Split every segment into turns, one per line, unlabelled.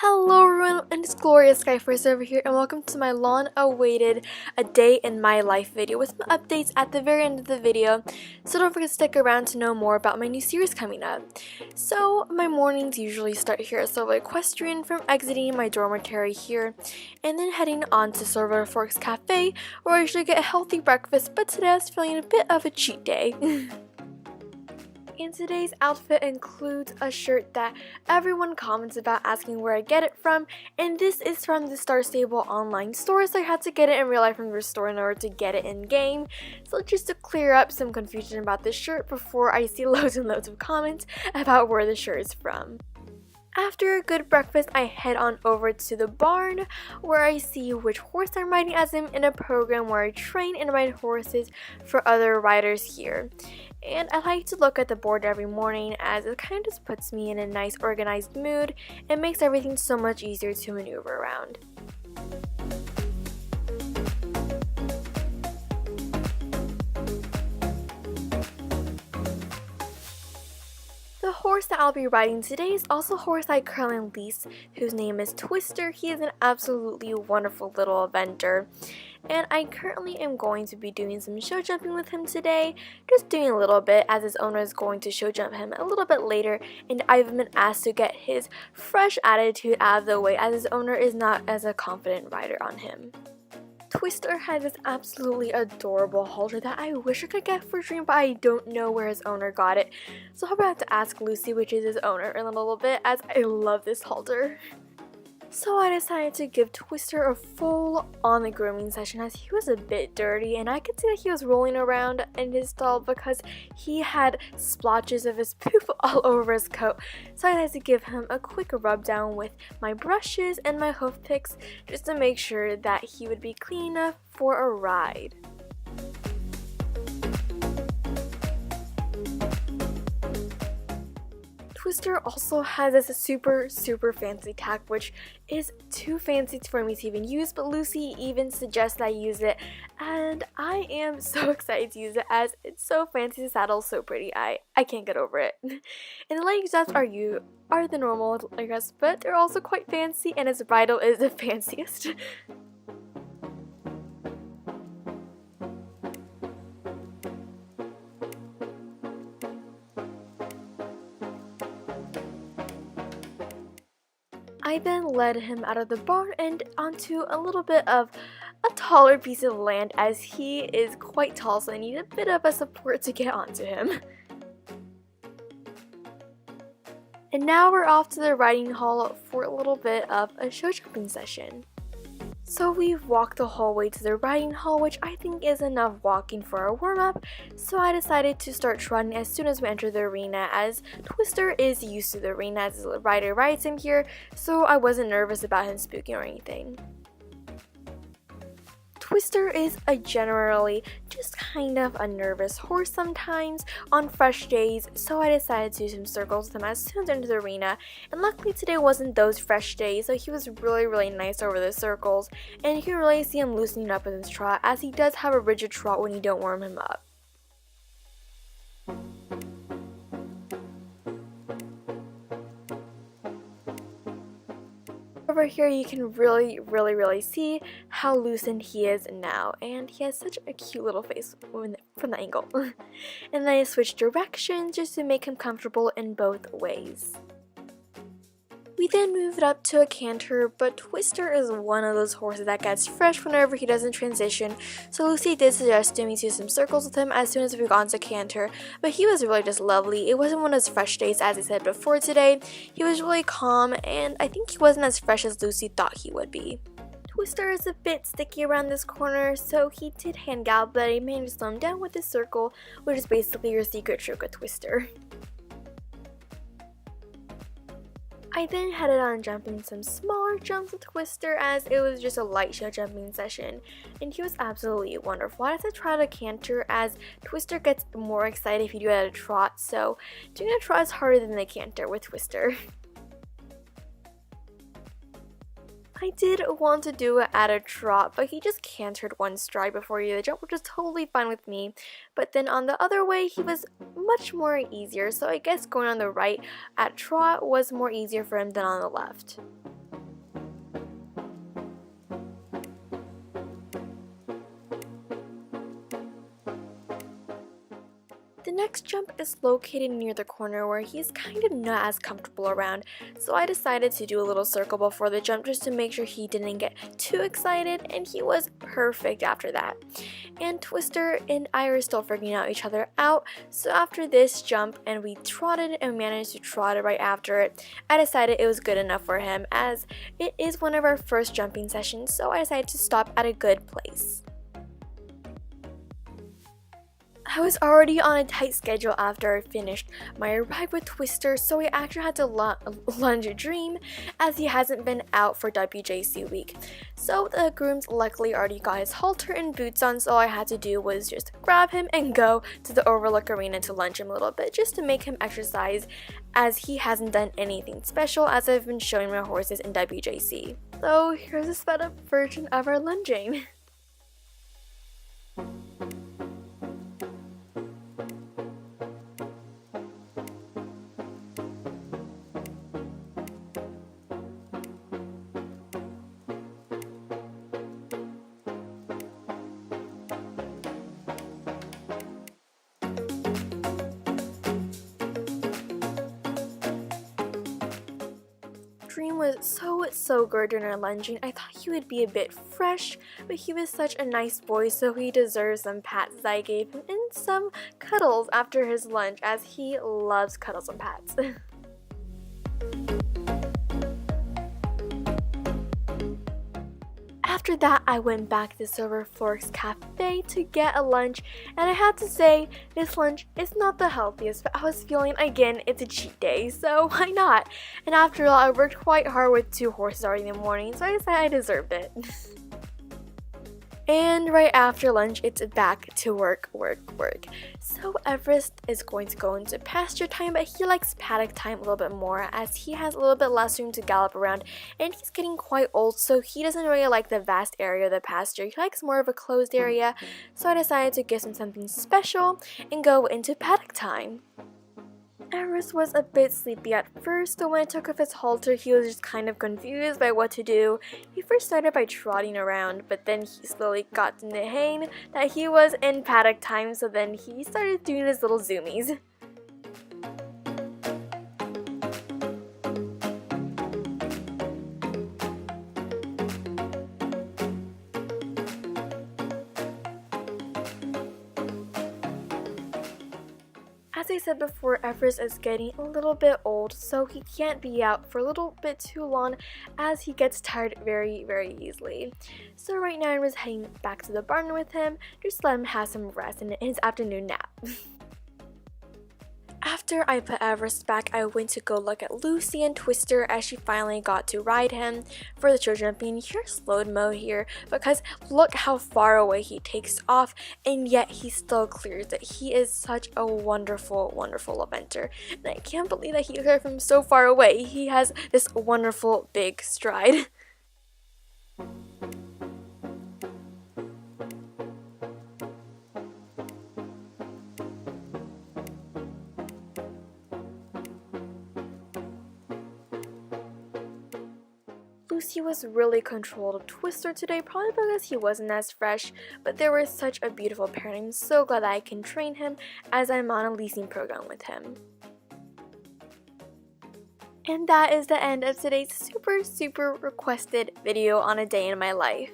Hello everyone, and it's Gloria Skyforce over here, and welcome to my long-awaited A Day in My Life video with some updates at the very end of the video, so don't forget to stick around to know more about my new series coming up. So, my mornings usually start here at Silver Equestrian from exiting my dormitory here, and then heading on to Silver Forks Cafe, where I usually get a healthy breakfast, but today I was feeling a bit of a cheat day. And today's outfit includes a shirt that everyone comments about asking where I get it from, and this is from the Star Stable online store, so I had to get it in real life from the store in order to get it in game. So just to clear up some confusion about this shirt before I see loads and loads of comments about where the shirt is from. After a good breakfast, I head on over to the barn where I see which horse I'm riding, as I'm in a program where I train and ride horses for other riders here. And I like to look at the board every morning, as it kind of just puts me in a nice organized mood and makes everything so much easier to maneuver around. The horse that I'll be riding today is also a horse I currently lease, whose name is Twister. He is an absolutely wonderful little eventer, and I currently am going to be doing some show jumping with him today, just doing a little bit, as his owner is going to show jump him a little bit later, and I've been asked to get his fresh attitude out of the way, as his owner is not as a confident rider on him. Twister had this absolutely adorable halter that I wish I could get for Dream, but I don't know where his owner got it. So I'll have to ask Lucy, which is his owner, in a little bit, as I love this halter. So I decided to give Twister a full-on grooming session, as he was a bit dirty, and I could see that he was rolling around in his stall because he had splotches of his poop all over his coat. So I decided to give him a quick rub down with my brushes and my hoof picks, just to make sure that he would be clean enough for a ride. Twister also has this super fancy tack, which is too fancy for me to even use, but Lucy even suggests I use it, and I am so excited to use it, as it's so fancy. The saddle is so pretty. I can't get over it. And the leg straps are the normal, I guess, but they're also quite fancy, and its bridle is the fanciest. I then led him out of the barn and onto a little bit of a taller piece of land, as he is quite tall, so I need a bit of a support to get onto him. And now we're off to the riding hall for a little bit of a show jumping session. So we've walked the whole way to the riding hall, which I think is enough walking for a warm-up, so I decided to start trotting as soon as we enter the arena, as Twister is used to the arena as the rider rides him here, so I wasn't nervous about him spooking or anything. Twister is a generally just kind of a nervous horse sometimes on fresh days, so I decided to do some circles with him as soon as I entered the arena, and luckily today wasn't those fresh days, so he was really nice over the circles, and you can really see him loosening up in his trot, as he does have a rigid trot when you don't warm him up. Over here you can really see how loosened he is now, and he has such a cute little face from the angle. And then I switched directions just to make him comfortable in both ways. We then moved up to a canter, but Twister is one of those horses that gets fresh whenever he doesn't transition, so Lucy did suggest doing me to do some circles with him as soon as we got onto canter, but he was really just lovely. It wasn't one of his fresh days, as I said before today. He was really calm, and I think he wasn't as fresh as Lucy thought he would be. Twister is a bit sticky around this corner, so he did hand gallop, but I managed to slow him down with his circle, which is basically your secret trick with Twister. I then headed on jumping some smaller jumps with Twister, as it was just a light show jumping session, and he was absolutely wonderful. I had to try to canter, as Twister gets more excited if you do it at a trot, so doing a trot is harder than the canter with Twister. I did want to do it at a trot, but he just cantered one stride before the jump, which was totally fine with me. But then on the other way, he was much more easier, so I guess going on the right at trot was more easier for him than on the left. next jump is located near the corner where he's kind of not as comfortable around, so I decided to do a little circle before the jump just to make sure he didn't get too excited, and he was perfect after that. And Twister and I are still figuring out each other out, so after this jump and we trotted and managed to trot right after it, I decided it was good enough for him as it is one of our first jumping sessions, so I decided to stop at a good place. I was already on a tight schedule after I finished my ride with Twister, so we actually had to lunge Dream as he hasn't been out for WJC week. So the grooms luckily already got his halter and boots on, so all I had to do was just grab him and go to the Overlook Arena to lunge him a little bit just to make him exercise, as he hasn't done anything special as I've been showing my horses in WJC. So here's a sped up version of our lunging. Dream was so good during our lunging. I thought he would be a bit fresh, but he was such a nice boy, so he deserves some pats that I gave him and some cuddles after his lunge, as he loves cuddles and pats. After that, I went back to the Silver Forks Cafe to get a lunch, and I had to say, this lunch is not the healthiest, but I was feeling, again, it's a cheat day, so why not? And after all, I worked quite hard with 2 horses already in the morning, so I decided I deserved it. And right after lunch, it's back to work. So Everest is going to go into pasture time, but he likes paddock time a little bit more as he has a little bit less room to gallop around, and he's getting quite old, so he doesn't really like the vast area of the pasture. He likes more of a closed area, so I decided to give him something special and go into paddock time. Everest was a bit sleepy at first, so when I took off his halter, he was just kind of confused by what to do. He first started by trotting around, but then he slowly got in the hang that he was in paddock time, so then he started doing his little zoomies. As I said before, Everest is getting a little bit old, so he can't be out for a little bit too long as he gets tired very easily. So right now I'm just heading back to the barn with him, just to let him have some rest in his afternoon nap. After I put Everest back, I went to go look at Lucy and Twister as she finally got to ride him for the children. Being here slowed mo here because look how far away he takes off, and yet he still clears it. He is such a wonderful eventer, and I can't believe that he cleared from so far away. He has this wonderful big stride. Lucy was really controlled of Twister today, probably because he wasn't as fresh, but they were such a beautiful pair, and I'm so glad that I can train him as I'm on a leasing program with him. And that is the end of today's super requested video on a day in my life.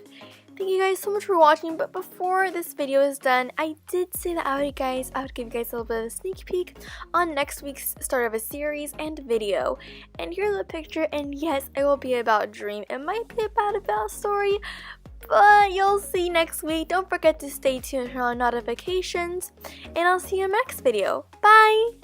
Thank you guys so much for watching, but before this video is done, I did say that I would give you guys a little bit of a sneak peek on next week's start of a series and video. And here's the picture, and yes, it will be about Dream. It might be about a bad story, but you'll see next week. Don't forget to stay tuned for notifications, and I'll see you in the next video. Bye!